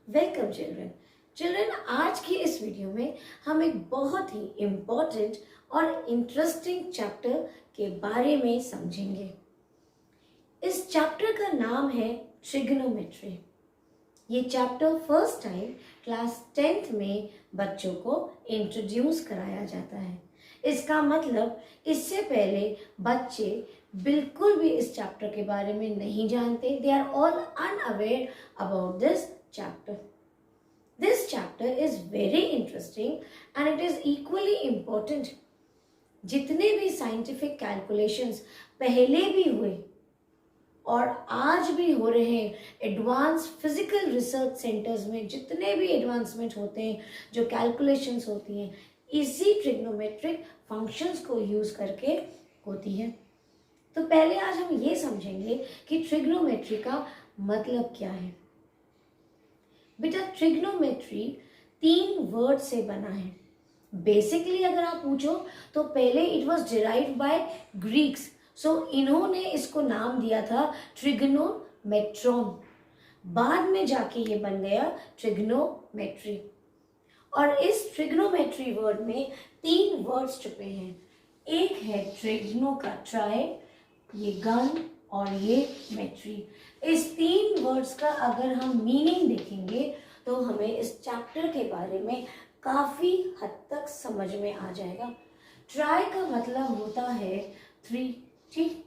Welcome children, आज की इस वीडियो में हम एक बहुत ही इम्पोर्टेंट और इंटरेस्टिंग चैप्टर के बारे में समझेंगे। इस चैप्टर का नाम है ट्रिग्नोमेट्री। ये chapter first time class 10th में बच्चों को इंट्रोड्यूस कराया जाता है। इसका मतलब इससे पहले बच्चे बिल्कुल भी इस चैप्टर के बारे में नहीं जानते। They are all unaware about this chapter. This chapter is very interesting and it is equally important. जितने भी साइंटिफिक कैलकुलेशंस पहले भी हुए और आज भी हो रहे हैं, एडवांस फिजिकल रिसर्च सेंटर्स में जितने भी एडवांसमेंट होते हैं, जो कैलकुलेशंस होती हैं, इसी ट्रिग्नोमेट्रिक फंक्शंस को यूज करके होती है। तो पहले आज हम ये समझेंगे कि ट्रिग्नोमेट्री का मतलब क्या है। बेटा, ट्रिग्नोमेट्री 3 वर्ड से बना है। बेसिकली अगर आप पूछो तो पहले it was derived by Greeks, so इन्होंने इसको नाम दिया था ट्रिग्नोमेट्रॉन। बाद में जाके ये बन गया ट्रिग्नोमेट्री। और इस ट्रिग्नोमेट्री वर्ड में 3 वर्ड्स छुपे हैं। एक है ट्रिग्नो का ट्राई, ये गन और ये मेट्री। इस 3 वर्ड्स का अगर हम मीनिंग देखेंगे तो हमें इस चैप्टर के बारे में काफी हद तक समझ में आ जाएगा। ट्राई का मतलब होता है 3, ठीक।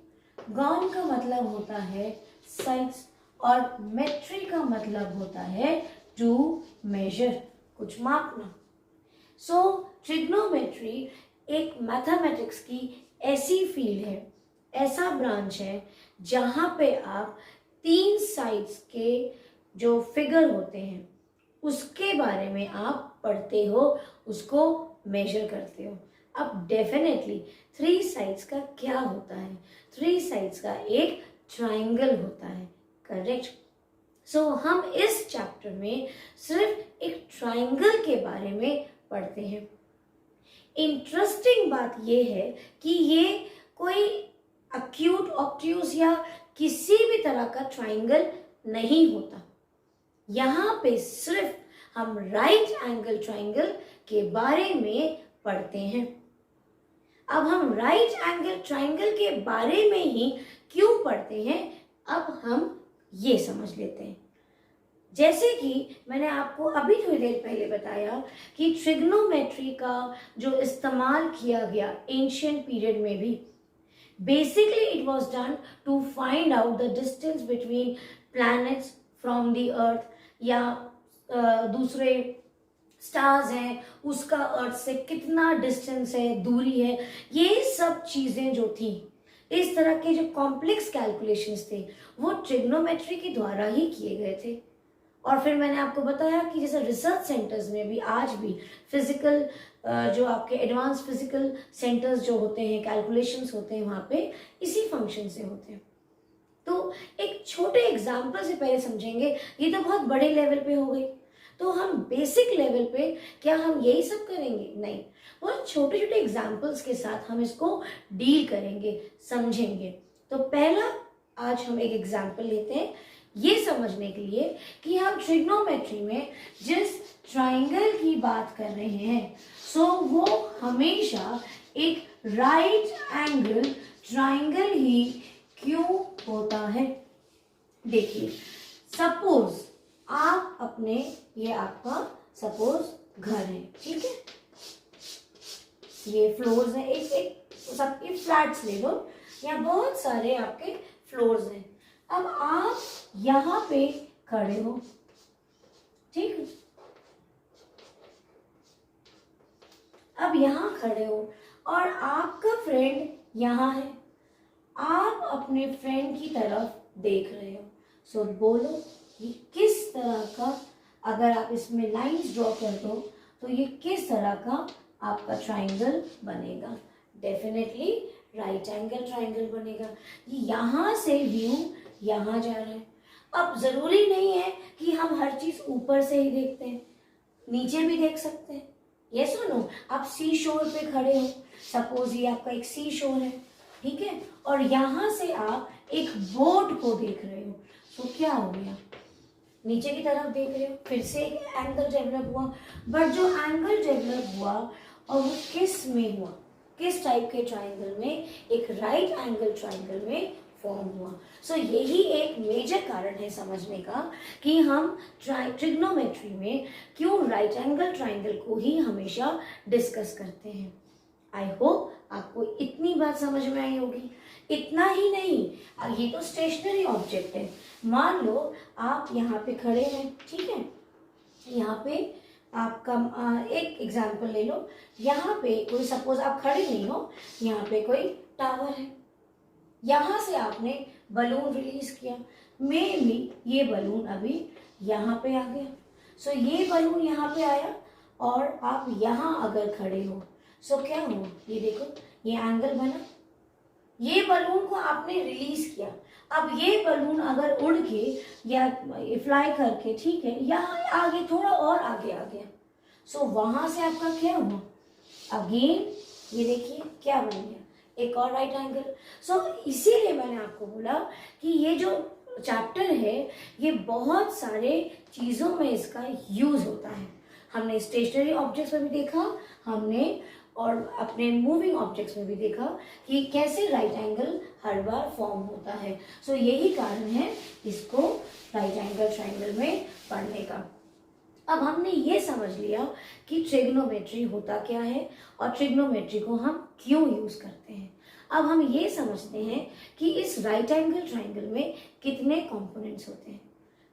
गॉन का मतलब होता है साइज और मेट्री का मतलब होता है टू मेजर, कुछ मापना। सो ट्रिग्नोमेट्री एक मैथमेटिक्स की ऐसी फील्ड है, ऐसा ब्रांच है जहां पे आप 3 साइड्स के जो फिगर होते हैं उसके बारे में आप पढ़ते हो, उसको मेजर करते हो। अब डेफिनेटली 3 साइड्स का क्या होता है? 3 साइड्स का एक ट्राइंगल होता है, करेक्ट। सो हम इस चैप्टर में सिर्फ एक ट्राइंगल के बारे में पढ़ते हैं। इंटरेस्टिंग बात यह है कि ये कोई अक्यूट, ऑब्ट्यूज या किसी भी तरह का ट्राइंगल नहीं होता। यहाँ पे सिर्फ हम राइट एंगल ट्राइंगल के बारे में पढ़ते हैं। अब हम राइट एंगल ट्राइंगल के बारे में ही क्यों पढ़ते हैं, अब हम ये समझ लेते हैं। जैसे कि मैंने आपको अभी थोड़ी देर पहले बताया कि ट्रिग्नोमेट्री का जो इस्तेमाल किया गया एंशिएंट पीरियड में भी, basically it was done to find out the distance between planets from the earth, या दूसरे स्टार्स हैं उसका अर्थ से कितना डिस्टेंस है, दूरी है। ये सब चीजें जो थी, इस तरह के जो कॉम्प्लेक्स कैलकुलेशंस थे, वो ट्रिग्नोमेट्री के द्वारा ही किए गए थे। और फिर मैंने आपको बताया कि जैसे रिसर्च सेंटर्स में भी आज भी फिजिकल जो आपके एडवांस फिजिकल सेंटर्स जो होते हैं, कैलकुलेशंस होते हैं, वहाँ पे इसी फंक्शन से होते हैं। तो एक छोटे एग्जाम्पल से पहले समझेंगे। ये तो बहुत बड़े लेवल पे हो गई, तो हम बेसिक लेवल पे क्या हम यही सब करेंगे? नहीं, बहुत छोटे छोटे एग्जाम्पल्स के साथ हम इसको डील करेंगे, समझेंगे। तो पहला आज हम एक एग्जाम्पल लेते हैं ये समझने के लिए कि हम ट्रिग्नोमेट्री में जिस ट्राइंगल की बात कर रहे हैं, सो वो हमेशा एक राइट एंगल ट्राइंगल ही क्यों होता है। देखिए, सपोज आप अपने, ये आपका सपोज घर है, ठीक है, ये फ्लोर्स है, एक सबके फ्लैट्स ले लो, यहाँ बहुत सारे आपके फ्लोर्स हैं। अब आप यहाँ पे खड़े हो, ठीक। अब यहाँ खड़े हो और आपका फ्रेंड यहाँ है। आप अपने फ्रेंड की तरफ देख रहे हो। सो बोलो ये किस तरह का, अगर आप इसमें लाइंस ड्रॉ कर दो तो ये किस तरह का आपका ट्राइंगल बनेगा? डेफिनेटली राइट एंगल ट्राइंगल बनेगा। यहाँ से व्यू यहाँ जा रहा है। अब जरूरी नहीं है कि हम हर चीज ऊपर से ही देखते हैं, नीचे भी देख सकते हैं। ये सुनो, आप सी शोर पे खड़े हो, सपोज ये आपका एक सी शोर है, ठीक है, और यहाँ से आप एक बोट को देख रहे हो। तो क्या हो गया, नीचे की तरफ देख रहे हो, फिर से एक एंगल डेवलप हुआ, बट जो एंगल डेवलप हुआ और वो किस में हुआ, किस टाइप के ट्राइंगल में, एक राइट एंगल ट्राइंगल में फॉर्म हुआ। सो यही एक मेजर कारण है समझने का कि हम ट्रिग्नोमेट्री में क्यों राइट एंगल ट्राइंगल को ही हमेशा डिस्कस करते हैं। आई होप आपको इतनी बात समझ में आई होगी। इतना ही नहीं, ये तो स्टेशनरी ऑब्जेक्ट है। मान लो आप यहाँ पे खड़े हैं, ठीक है, यहाँ पे आपका एक एग्जाम्पल ले लो, यहाँ पे कोई सपोज आप खड़े नहीं हो, यहाँ पे कोई टावर है, यहाँ से आपने बलून रिलीज किया, मे भी ये बलून अभी यहाँ पे आ गया। सो ये बलून यहाँ पे आया और आप यहाँ अगर खड़े हो, सो क्या हुआ, ये देखो ये एंगल बना, ये बलून को आपने रिलीज किया। अब ये बलून अगर उड़ के या फ्लाई करके, ठीक है, यहाँ आगे थोड़ा और आगे आ गया, सो वहां से आपका क्या हुआ, अगेन ये देखिए क्या बन गया, एक और राइट एंगल। सो इसीलिए मैंने आपको बोला कि ये जो चैप्टर है ये बहुत सारे चीजों में इसका यूज होता है। हमने स्टेशनरी ऑब्जेक्ट्स में भी देखा, हमने और अपने मूविंग ऑब्जेक्ट्स में भी देखा कि कैसे राइट एंगल हर बार फॉर्म होता है। सो यही कारण है इसको राइट एंगल ट्राइंगल में पढ़ने का। अब हमने ये समझ लिया कि ट्रिग्नोमेट्री होता क्या है और ट्रिग्नोमेट्री को हम क्यों यूज करते हैं। अब हम ये समझते हैं कि इस राइट एंगल ट्राइंगल में कितने कंपोनेंट्स होते हैं,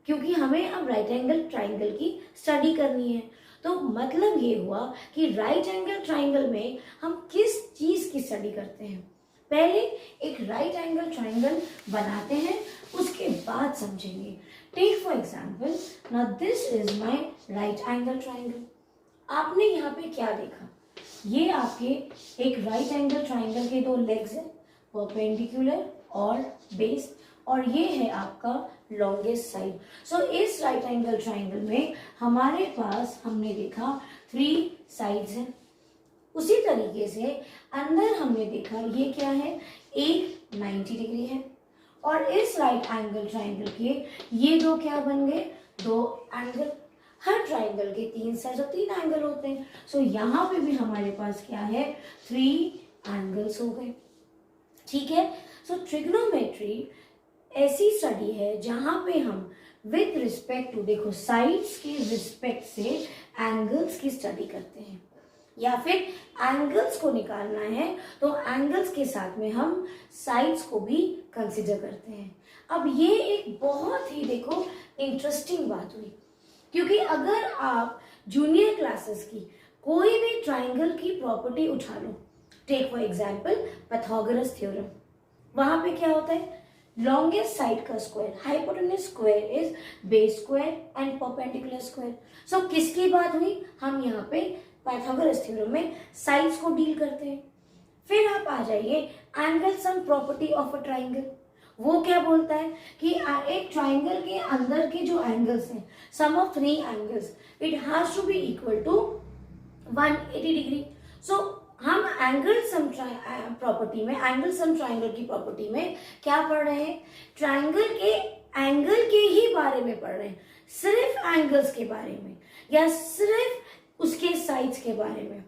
क्योंकि हमें अब राइट एंगल ट्राइंगल की स्टडी करनी है। तो मतलब ये हुआ कि राइट एंगल ट्राइंगल में हम किस चीज की स्टडी करते हैं। पहले एक राइट एंगल ट्राइंगल बनाते हैं, उसके बाद समझेंगे। Take for example, now this is my right angle triangle. आपने यहाँ पे क्या देखा, ये आपके एक राइट एंगल ट्राइंगल के दो लेग्स है, परपेंडिकुलर और बेस, और ये है आपका लॉन्गेस्ट साइड। सो इस राइट एंगल ट्राइंगल में हमारे पास हमने देखा 3 साइड्स हैं। उसी तरीके से अंदर हमने देखा ये क्या है, एक 90 डिग्री है, और इस राइट एंगल ट्राइंगल के ये दो क्या बन गए, 2 एंगल। हर ट्राइंगल के 3 साइड और 3 एंगल होते हैं। सो यहाँ पे भी हमारे पास क्या है, 3 एंगल्स हो गए, ठीक है। सो ट्रिग्नोमेट्री ऐसी स्टडी है जहां पे हम विद रिस्पेक्ट टू, देखो, साइड्स के रिस्पेक्ट से एंगल्स की स्टडी करते हैं, या फिर एंगल्स को निकालना है तो एंगल्स के साथ में हम साइड्स को भी कंसिडर करते हैं। अब ये एक बहुत ही, देखो, इंटरेस्टिंग बात हुई, क्योंकि अगर आप जूनियर क्लासेस की कोई भी ट्राइंगल की प्रॉपर्टी उठा लो, take for example Pythagoras theorem, वहां पे क्या होता है, लॉन्गेस्ट साइड का square, hypotenuse square is base square and perpendicular square. So किसकी बात हुई, हम यहाँ पे पाइथागोरस थ्योरम में साइड्स को डील करते हैं। फिर आप आ जाइए angle sum property of a triangle. वो क्या बोलता है कि एक ट्राइंगल के अंदर के जो एंगल्स हैं, sum of 3 angles, it has to be equal to 180 degree. So हम एंगल सम प्रॉपर्टी में, एंगल सम ट्राइंगल की प्रॉपर्टी में क्या पढ़ रहे हैं, ट्राइंगल के एंगल के ही बारे में पढ़ रहे हैं, सिर्फ एंगल्स के बारे में या सिर्फ उसके साइड्स के बारे में।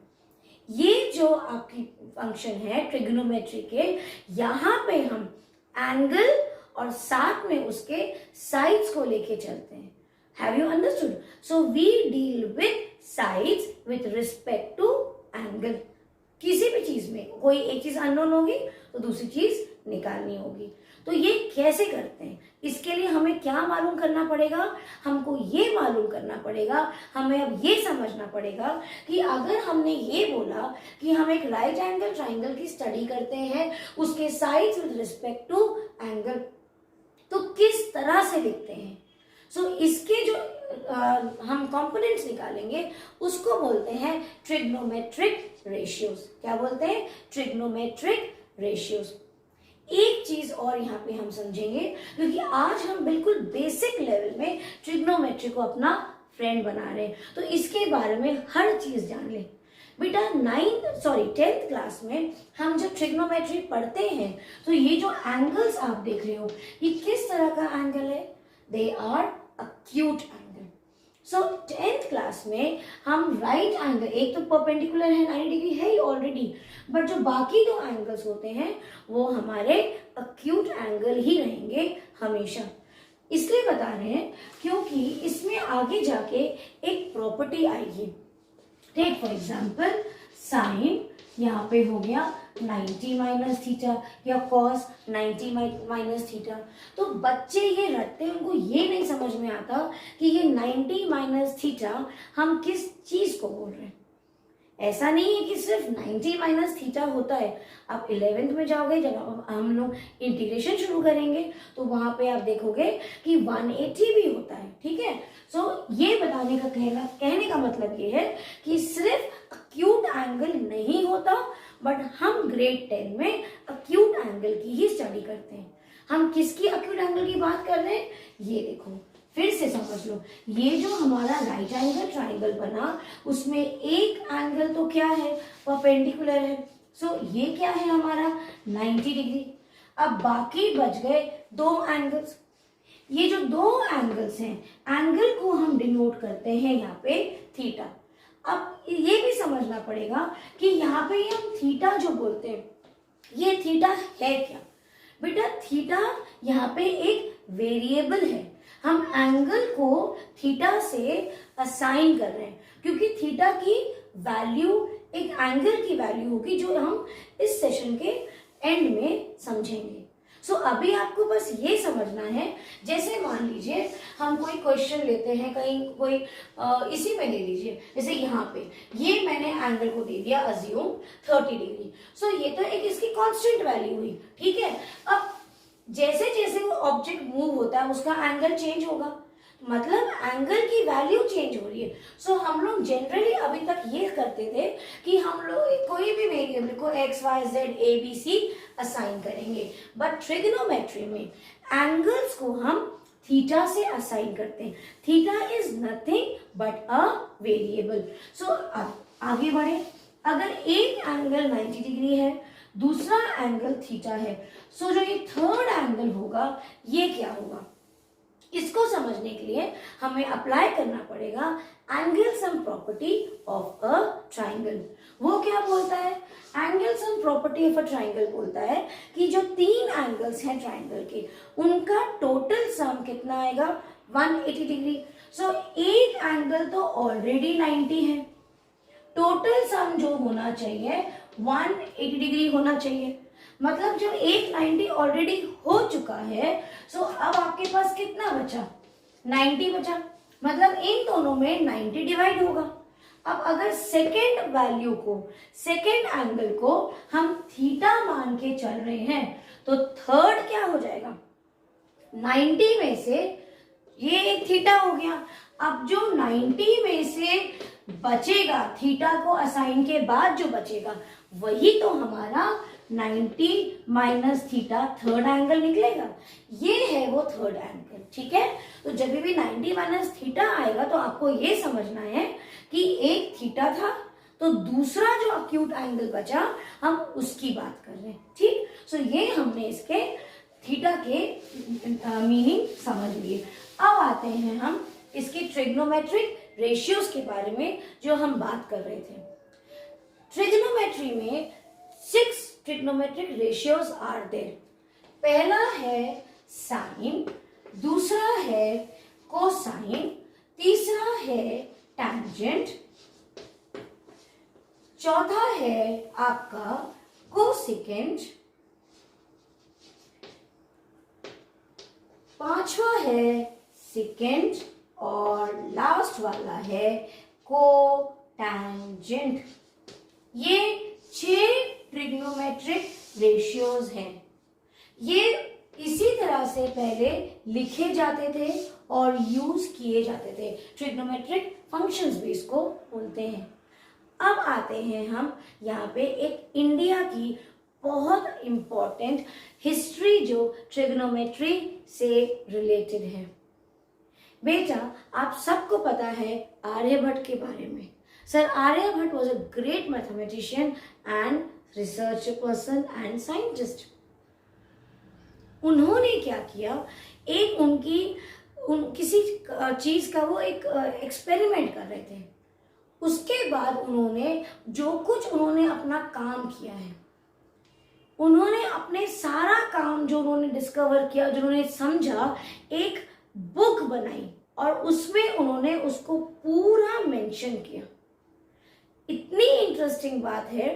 ये जो आपकी फंक्शन है ट्रिग्नोमेट्री के, यहाँ पे हम एंगल और साथ में उसके साइड्स को लेके चलते हैं। Have you understood? So we deal with sides with respect to angle. किसी भी चीज में कोई एक चीज अननोन होगी तो दूसरी चीज निकालनी होगी। तो ये कैसे करते हैं, इसके लिए हमें क्या मालूम करना पड़ेगा, हमको ये मालूम करना पड़ेगा, हमें अब ये समझना पड़ेगा कि अगर हमने ये बोला कि हम एक राइट एंगल ट्राइंगल की स्टडी करते हैं, उसके sides with respect to angle, तो किस तरह से लिखते हैं। सो इसके जो हम कंपोनेंट्स निकालेंगे उसको बोलते हैं ट्रिग्नोमेट्रिक रेशियोज। क्या बोलते हैं? Trigonometric ratios. एक चीज और यहाँ पे हम समझेंगे, क्योंकि आज हम बिल्कुल बेसिक लेवल में ट्रिग्नोमेट्री को अपना फ्रेंड बना रहे हैं, तो इसके बारे में हर चीज जान ले। बेटा 10th क्लास में हम जब ट्रिग्नोमेट्री पढ़ते हैं तो ये जो एंगल्स आप देख रहे हो, ये किस तरह का एंगल है? They are acute angle. So 10th class में हम राइट एंगल, एक तो परपेंडिकुलर है 90 डिग्री है ही ऑलरेडी, बट जो बाकी दो एंगल्स होते हैं वो हमारे अक्यूट एंगल ही रहेंगे हमेशा। इसलिए बता रहे हैं क्योंकि इसमें आगे जाके एक प्रॉपर्टी आएगी। टेक फॉर एग्जांपल साइन, यहाँ पे हो गया 90 माइनस थीटा या कॉस 90 माइनस थीटा। तो बच्चे ये रटते हैं, उनको ये नहीं समझ में आता कि ये 90 माइनस थीटा हम किस चीज को बोल रहे हैं। ऐसा नहीं है कि सिर्फ 90 माइनस थीटा होता है। आप 11th में जाओगे, जब हम लोग इंटीग्रेशन शुरू करेंगे तो वहां पे आप देखोगे कि 180 भी होता है। ठीक है, सो ये बताने का कहने का मतलब ये है कि सिर्फ अक्यूट एंगल नहीं होता, बट हम ग्रेड 10 में अक्यूट एंगल की ही स्टडी करते हैं। हम किसकी अक्यूट एंगल की बात कर रहे हैं, ये देखो फिर से समझ लो। ये जो हमारा राइट एंगल ट्राइंगल बना, उसमें एक एंगल तो क्या है, परपेंडिकुलर है। सो ये क्या है हमारा 90 डिग्री। अब बाकी बच गए दो एंगल्स। ये जो दो एंगल्स हैं, एंगल को हम डिनोट करते हैं यहाँ पे थीटा। अब ये भी समझना पड़ेगा कि यहाँ पे हम थीटा जो बोलते हैं, ये थीटा है क्या। बेटा थीटा यहाँ पे एक वेरिएबल है। हम एंगल को थीटा से असाइन कर रहे हैं क्योंकि थीटा की वैल्यू एक एंगल की वैल्यू होगी जो हम इस सेशन के एंड में समझेंगे। सो अभी आपको बस ये समझना है, जैसे मान लीजिए हम कोई क्वेश्चन लेते हैं कहीं, कोई इसी में ले लीजिए, जैसे यहाँ पे ये मैंने एंगल को दे दिया अज्यूम 30 डिग्री। सो ये तो एक इसकी कांस्टेंट वैल्यू हुई। ठीक है, अब जैसे जैसे वो ऑब्जेक्ट मूव होता है उसका एंगल चेंज होगा, मतलब एंगल की वैल्यू चेंज हो रही है। सो हम लोग जनरली अभी तक ये करते थे कि हम लोग कोई भी वेरिएबल को x, y, z, a, b, c assign करेंगे, बट ट्रिग्नोमेट्री में एंगल्स को हम थीटा से असाइन करते हैं। Theta is nothing but a variable. So अब आगे बढ़े, अगर एक एंगल 90 डिग्री है, दूसरा एंगल थीटा है, सो जो ये थर्ड एंगल होगा ये क्या होगा, इसको समझने के लिए हमें अप्लाई करना पड़ेगा angle sum property of a triangle. वो क्या बोलता है, angle sum property of a triangle बोलता है कि जो तीन एंगल्स हैं ट्राइंगल के, उनका टोटल सम कितना आएगा 180 डिग्री। सो एक एंगल तो ऑलरेडी 90 है, टोटल सम जो होना चाहिए 180 डिग्री होना चाहिए। मतलब जब एक 90 ऑलरेडी हो चुका है, सो अब आपके पास कितना बचा, 90 बचा। मतलब इन दोनों में 90 डिवाइड होगा। अब अगर सेकेंड वैल्यू को, सेकेंड एंगल को हम थीटा मान के चल रहे हैं, तो थर्ड क्या हो जाएगा, 90 में से ये एक थीटा हो गया। अब जो 90 में से बचेगा, थीटा को असाइन के बाद जो बचेगा, वही तो हमारा 90 माइनस थीटा थर्ड एंगल निकलेगा। ये है वो थर्ड एंगल। ठीक है, तो जब भी 90 माइनस थीटा आएगा तो आपको ये समझना है कि एक थीटा था, तो दूसरा जो अक्यूट एंगल बचा हम उसकी बात कर रहे हैं। ठीक, सो ये हमने इसके थीटा के मीनिंग समझ लिए। अब आते हैं हम इसके ट्रिग्नोमेट्रिक रेशियोज के बारे में जो हम बात कर रहे थे। ट्रिग्नोमेट्री में 6 ट्रिग्नोमेट्रिक रेशियोज आर देयर। पहला है साइन, दूसरा है कोसाइन, तीसरा है टैंजेंट, चौथा है आपका कोसेकेंट, पांचवा है सेकेंड, और लास्ट वाला है कोटैंजेंट। ये 6 ट्रिग्नोमेट्रिक रेशियोज हैं। ये इसी तरह से पहले लिखे जाते थे और यूज किए जाते थे। ट्रिग्नोमेट्रिक फंक्शंस भी इसको बोलते हैं। अब आते हैं हम यहाँ पे एक इंडिया की बहुत इंपॉर्टेंट हिस्ट्री जो ट्रिग्नोमेट्री से रिलेटेड है। बेटा आप सबको पता है आर्यभट्ट के बारे में। Sir Aryabhata was a great mathematician and research person and scientist. उन्होंने क्या किया, एक उनकी किसी चीज का वो एक एक्सपेरिमेंट कर रहे थे। उसके बाद उन्होंने जो कुछ उन्होंने अपना काम किया है, उन्होंने अपने सारा काम जो उन्होंने डिस्कवर किया, जो उन्होंने समझा, एक बुक बनाई और उसमें उन्होंने उसको पूरा मेंशन किया। इतनी इंटरेस्टिंग बात है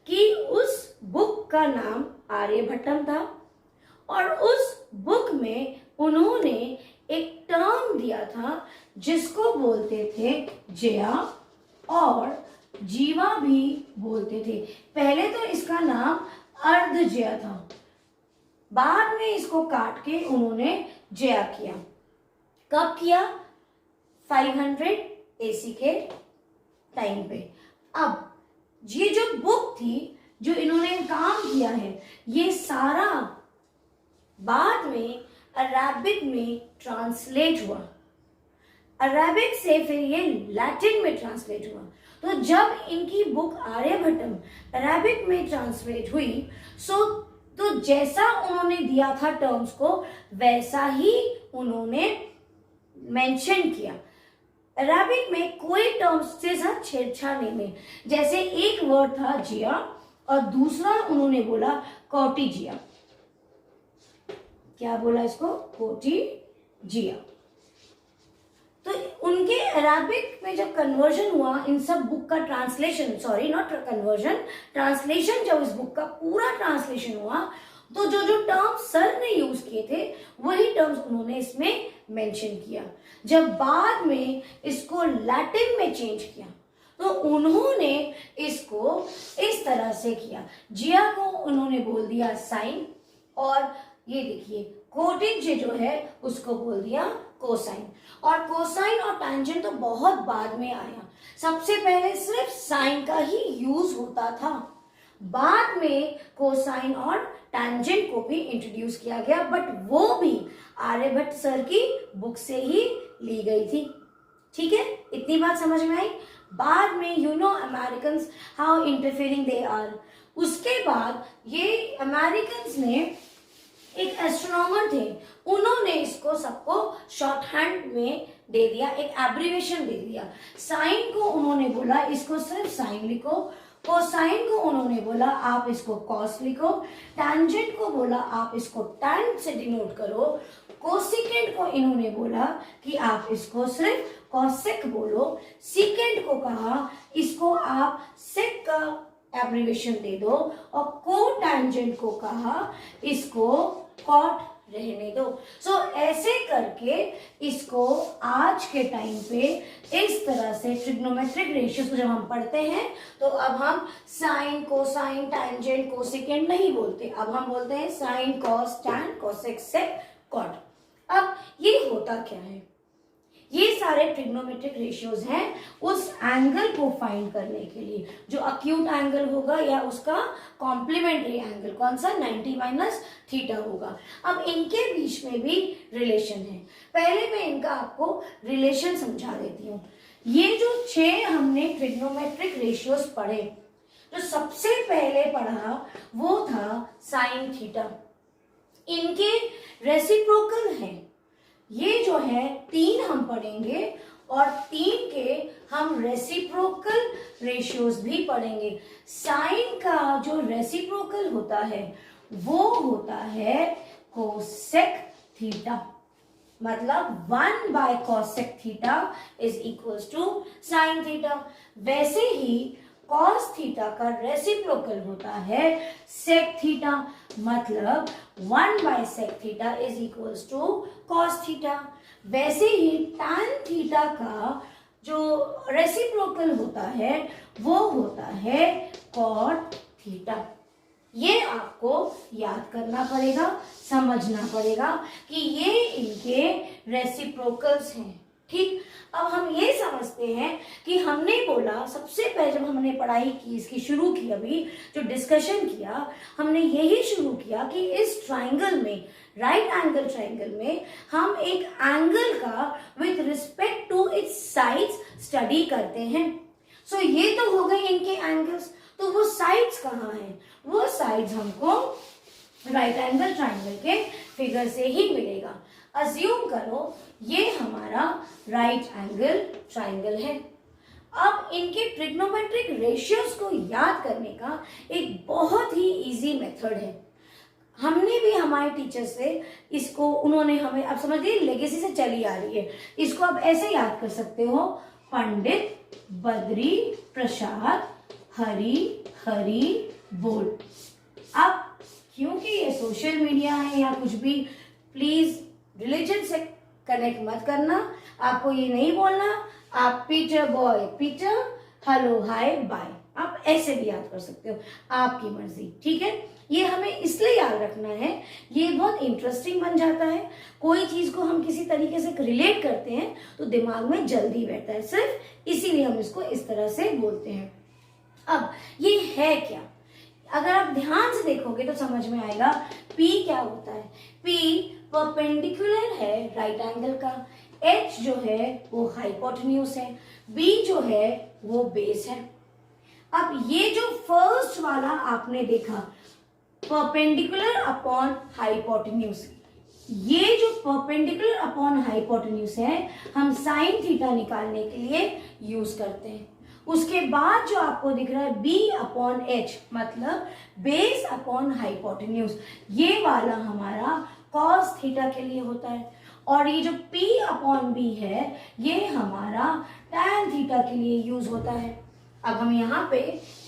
कि उस बुक का नाम आर्यभट्टम था और उस बुक में उन्होंने एक टर्म दिया था जिसको बोलते थे जया और जीवा भी बोलते थे। पहले तो इसका नाम अर्ध जया था, बाद में इसको काट के उन्होंने जया किया। कब किया? 500 एसी के टाइम पे। अब ये जो बुक थी, जो इन्होंने काम किया है, ये सारा बाद में अरेबिक में ट्रांसलेट हुआ। अरेबिक से फिर ये लैटिन में ट्रांसलेट हुआ। तो जब इनकी बुक आर्यभट्टम अरेबिक में ट्रांसलेट हुई, तो जैसा उन्होंने दिया था टर्म्स को, वैसा ही उन्होंने मेंशन किया। अरेबिक में कोई टर्म्स से साथ छेड़छाड़ नहीं में, जैसे एक वर्ड था जिया और दूसरा उन्होंने बोला कोटी जिया। क्या बोला इसको? कोटी जिया। तो उनके अरेबिक में जब कन्वर्जन हुआ, इन सब बुक का translation, sorry not conversion, translation, जब इस बुक का पूरा ट्रांसलेशन हुआ, तो जो जो टर्म्स सर ने यूज किए थे वही टर्म्स उन्होंने इसमें मेंशन किया। जब बाद में इसको लैटिन में चेंज किया तो उन्होंने इसको इस तरह से किया। जिया को उन्होंने बोल दिया साइन, और ये देखिए कोटिंज जो है उसको बोल दिया कोसाइन। और कोसाइन और टैंजेंट तो बहुत बाद में आया, सबसे पहले सिर्फ साइन का ही यूज होता था, बाद में कोसाइन और टैंजेंट को भी इंट्रोड्यूस किया गया, बट वो भी आर्यभट्ट सर की बुक से ही ली गई थी। ठीक है, इतनी बात समझ में आई। बाद में you know Americans how interfering they are. उसके बाद ये अमेरिकन्स ने एक एस्ट्रोनॉमर थे, उन्होंने इसको सबको शॉर्ट हैंड में दे दिया, एक एब्रिवेशन दे दिया। साइन को उन्होंने बोला इसको सिर्फ साइन लिखो, कोसाइन को उन्होंने बोला आप इसको कॉस लिखो, टैंजेंट को बोला आप इसको टैन से डिनोट करो, कोसिकेंट को इन्होंने बोला कि आप इसको सिर्फ कॉसेक बोलो, सीकेंट को कहा इसको आप सेक का एब्रिवेशन दे दो, और को टैंजेंट को कहा इसको कॉट रहने दो। सो ऐसे करके इसको आज के टाइम पे इस तरह से ट्रिग्नोमेट्रिक रेशियोज को जब हम पढ़ते हैं तो अब हम साइन, कोसाइन, टैंजेंट, कोसेकेंट नहीं बोलते, अब हम बोलते हैं साइन, कॉस, टैन, कोसेक, सेक, कॉट। अब ये होता क्या है? ये सारे ट्रिग्नोमेट्रिक रेशियोज हैं उस एंगल को फाइंड करने के लिए, जो अक्यूट एंगल होगा या उसका कॉम्प्लीमेंट्री एंगल, कौन सा? 90 माइनस थीटा होगा। अब इनके बीच में भी रिलेशन है। पहले मैं इनका आपको रिलेशन समझा देती हूँ। ये जो 6 हमने ट्रिग्नोमेट्रिक रेशियोज पढ़े, जो सबसे पहले पढ़ा वो था साइन थीटा। इनके रेसिप्रोकल हैं। ये जो है 3 हम पढ़ेंगे और 3 के हम रेसिप्रोकल रेशियोज भी पढ़ेंगे। साइन का जो रेसिप्रोकल होता है वो होता है कोसेक थीटा, मतलब 1 by cosec theta is equals to sine theta. वैसे ही कॉस थीटा का रेसिप्रोकल होता है सेक थीटा, मतलब 1 by sec theta is equals to cos theta. वैसे ही टैन थीटा का जो रेसिप्रोकल होता है वो होता है कॉट थीटा। ये आपको याद करना पड़ेगा, समझना पड़ेगा कि ये इनके रेसिप्रोकल्स हैं। ठीक, अब हम ये समझते हैं कि हमने बोला सबसे पहले जब हमने पढ़ाई की, इसकी शुरू की, अभी जो डिस्कशन किया हमने यही शुरू किया कि इस ट्राइंगल में, राइट एंगल ट्राइंगल में, हम एक एंगल का with respect to its sides study करते हैं। सो ये तो हो गए इनके एंगल्स, तो वो साइड्स कहाँ हैं? वो साइड्स हमको राइट एंगल ट्राइंगल के फिगर से ही मिलेगा। अज्यूम करो ये हमारा राइट एंगल ट्राइंगल है। अब इनके ट्रिग्नोमेट्रिक रेशियोज को याद करने का एक बहुत ही इजी मेथड है। हमने भी हमारे टीचर से इसको, उन्होंने हमें, अब समझिए लेगेसी से चली आ रही है, इसको आप ऐसे याद कर सकते हो, पंडित बद्री प्रसाद हरी हरी बोल। अब क्योंकि ये सोशल मीडिया है या कुछ भी, प्लीज रिलीजन से कनेक्ट मत करना, आपको ये नहीं बोलना आप Peter boy Peter hello hi bye, आप ऐसे भी याद कर सकते हो, आपकी मर्जी, ठीक है। ये हमें इसलिए याद रखना है, ये बहुत इंटरेस्टिंग बन जाता है। कोई चीज को हम किसी तरीके से रिलेट करते हैं तो दिमाग में जल्दी बैठता है, सिर्फ इसीलिए हम इसको इस तरह से बोलते हैं। अब ये है क्या, अगर आप ध्यान से देखोगे तो समझ में आएगा P क्या होता है। P परपेंडिकुलर है राइट एंगल का, H जो है वो हाइपोटेन्यूज है, B जो है वो बेस है। अब ये जो फर्स्ट वाला आपने देखा परपेंडिकुलर अपॉन हाइपोटेन्यूज, ये जो परपेंडिकुलर अपॉन हाइपोटेन्यूज है हम साइन थीटा निकालने के लिए यूज करते हैं। उसके बाद जो आपको दिख रहा है B अपॉन H मतलब बेस अपॉन हाइपोटेन्यूज, ये वाला हमारा कॉस थीटा के लिए होता है। और ये जो P अपॉन B है ये हमारा टैन थीटा के लिए यूज होता है। अब हम यहाँ पे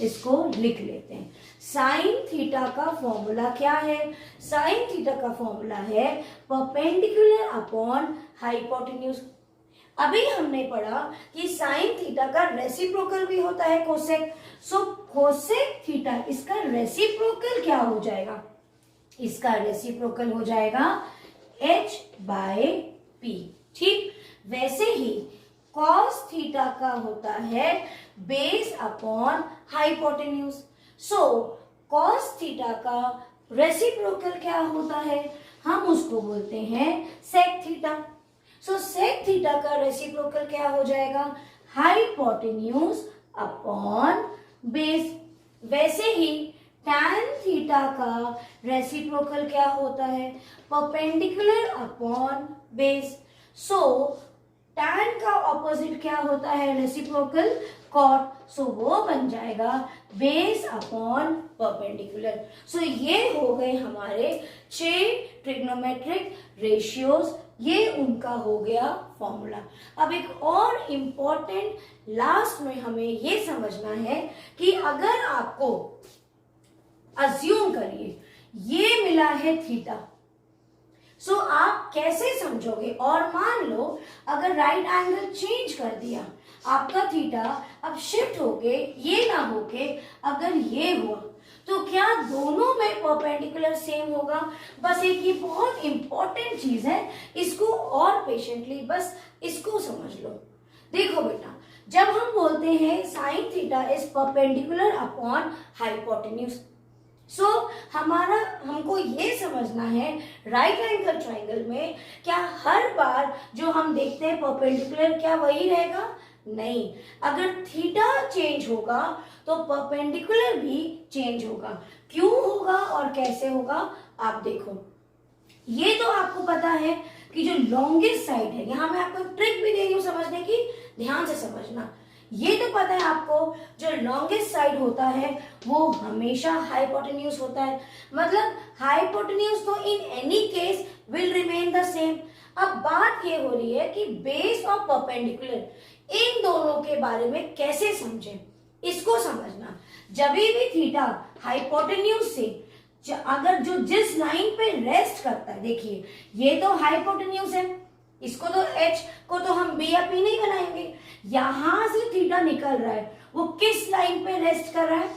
इसको लिख लेते हैं। साइन थीटा का फॉर्मूला क्या है, साइन थीटा का फॉर्मूला है परपेंडिकुलर अपॉन हाइपोटेन्यूज। अभी हमने पढ़ा कि साइन थीटा का रेसिप्रोकल भी होता है कोसेक, सो कोसेक थीटा इसका रेसिप्रोकल क्या हो जाएगा, इसका रेसिप्रोकल हो जाएगा H बाय P, ठीक। वैसे ही कॉस थीटा का होता है base upon hypotenuse, so cos theta का रेसिप्रोकल क्या होता है, हम उसको बोलते हैं सेक थीटा। सो सेक थीटा का रेसिप्रोकल क्या हो जाएगा, हाइपोटेन्यूज अपॉन बेस। वैसे ही टैन थीटा का रेसिप्रोकल क्या होता है, परपेंडिकुलर अपॉन बेस। सो टैन का ऑपोजिट क्या होता है, रेसिप्रोकल कॉट, सो वो बन जाएगा बेस अपॉन परपेंडिकुलर। सो ये हो गए हमारे 6 ट्रिग्नोमेट्रिक रेशियोज, ये उनका हो गया फॉर्मूला। अब एक और इम्पोर्टेंट लास्ट में हमें ये समझना है कि अगर आपको अज्यूम करिए ये मिला है थीटा, सो आप कैसे समझोगे, और मान लो अगर राइट एंगल चेंज कर दिया आपका थीटा, अब शिफ्ट होके ये ना होके अगर ये हुआ तो क्या दोनों में परपेंडिकुलर सेम होगा। बस एक ये बहुत इंपॉर्टेंट चीज है, इसको और पेशेंटली बस इसको समझ लो। देखो बेटा, जब हम बोलते हैं sine theta is perpendicular upon hypotenuse, so हमको ये समझना है राइट एंगल ट्राइंगल में क्या हर बार जो हम देखते हैं परपेंडिकुलर क्या वही रहेगा, नहीं। अगर थीटा चेंज होगा तो परपेंडिकुलर भी चेंज होगा। क्यों होगा और कैसे होगा आप देखो। ये तो आपको पता है कि जो लॉन्गेस्ट साइड है, यहां मैं आपको ट्रिक भी दे रही हूं समझने की, ध्यान से समझना। ये तो पता है आपको जो लॉन्गेस्ट साइड होता है वो हमेशा हाइपोटेन्यूज होता है, मतलब हाइपोटेन्यूज तो in any case will remain the same. अब बात ये हो रही है कि बेस और परपेंडिकुलर इन दोनों के बारे में कैसे समझें, इसको समझना। जब भी थीटा हाइपोटेन्यूज से अगर जो जिस लाइन पे रेस्ट करता है, देखिए ये तो हाइपोटेन्यूज है, इसको तो H को तो हम B या P नहीं बनाएंगे, यहां से थीटा निकल रहा है वो किस लाइन पे रेस्ट कर रहा है,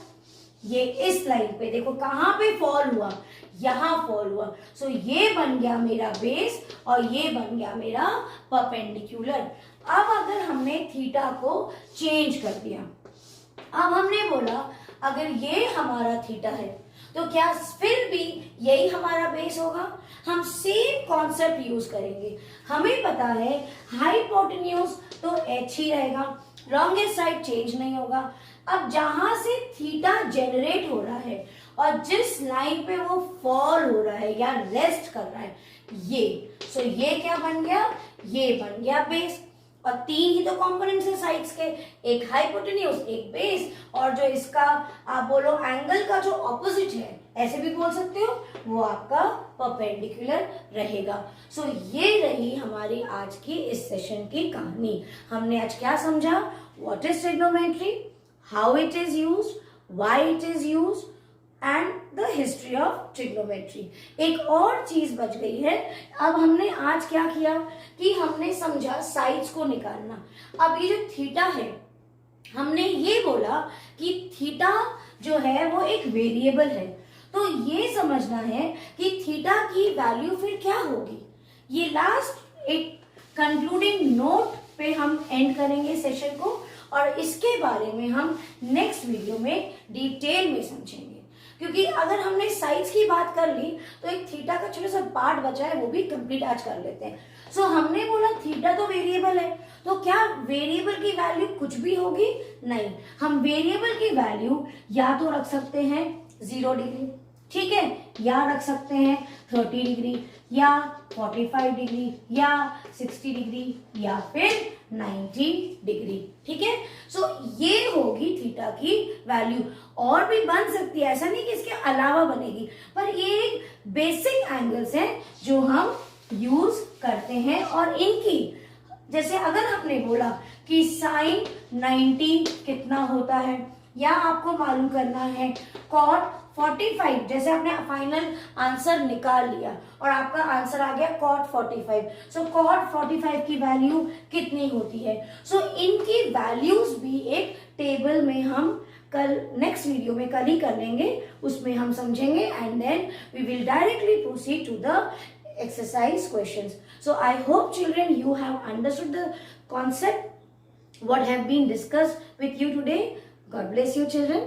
ये इस लाइन पे। देखो कहां पे फॉल हुआ, यहां फॉल हुआ, सो ये बन गया मेरा बेस और ये बन गया मेरा परपेंडिकुलर। अब अगर हमने थीटा को चेंज कर दिया, अब हमने बोला अगर ये हमारा थीटा है तो क्या फिर भी यही हमारा बेस होगा, हम सेम कॉन्सेप्ट यूज करेंगे। हमें पता है हाइपोटेन्यूज तो H ही रहेगा, लॉन्गेस्ट साइड चेंज नहीं होगा। अब जहां से थीटा जनरेट हो रहा है और जिस लाइन पे वो फॉल हो रहा है या रेस्ट कर रहा है, ये ये क्या बन गया, ये बन गया बेस। और तीन ही तो कंपोनेंट्स है साइड्स के, एक हाइपोटेन्यूज, एक बेस, और जो इसका आप बोलो एंगल का जो ऑपोजिट है, ऐसे भी बोल सकते हो, वो आपका परपेंडिकुलर रहेगा। ये रही हमारी आज की इस सेशन की कहानी। हमने आज क्या समझा, what is trigonometry, how it is used, why it is used and the history of trigonometry. एक और चीज बच गई है। अब हमने आज क्या किया कि हमने समझा साइड्स को निकालना। अब ये जो थीटा है, हमने ये बोला कि थीटा जो है वो एक वेरिएबल है, तो ये समझना है कि थीटा की वैल्यू फिर क्या होगी। ये लास्ट एक कंक्लूडिंग नोट पे हम एंड करेंगे सेशन को, और इसके बारे में हम नेक्स्ट वीडियो में डिटेल में समझेंगे। क्योंकि अगर हमने साइज की बात कर ली तो एक थीटा का छोटा सा पार्ट बचा है, वो भी कंप्लीट आज कर लेते हैं। हमने बोला थीटा तो वेरिएबल है, तो क्या वेरिएबल की वैल्यू कुछ भी होगी? नहीं, हम वेरिएबल की वैल्यू या तो रख सकते हैं 0 डिग्री, ठीक है, या रख सकते हैं 30 डिग्री, या 45 डिग्री, या 60 डिग्री, या फिर 90 डिग्री, ठीक है। ये होगी थीटा की वैल्यू। और भी बन सकती है, ऐसा नहीं कि इसके अलावा बनेगी, पर ये एक बेसिक एंगल्स हैं जो हम यूज करते हैं। और इनकी जैसे अगर हमने बोला कि साइन 90 कितना होता है, या आपको मालूम करना है कॉट 45, जैसे आपने फाइनल आंसर निकाल लिया और आपका आंसर आ गया कॉट 45। कॉट 45 की वैल्यू कितनी होती है? इनकी वैल्यूज भी एक टेबल में हम कल नेक्स्ट वीडियो में कल ही कर लेंगे, उसमें हम समझेंगे, and then we will directly proceed to the exercise questions. I hope children you have understood the concept what have been discussed with you today. God bless you children.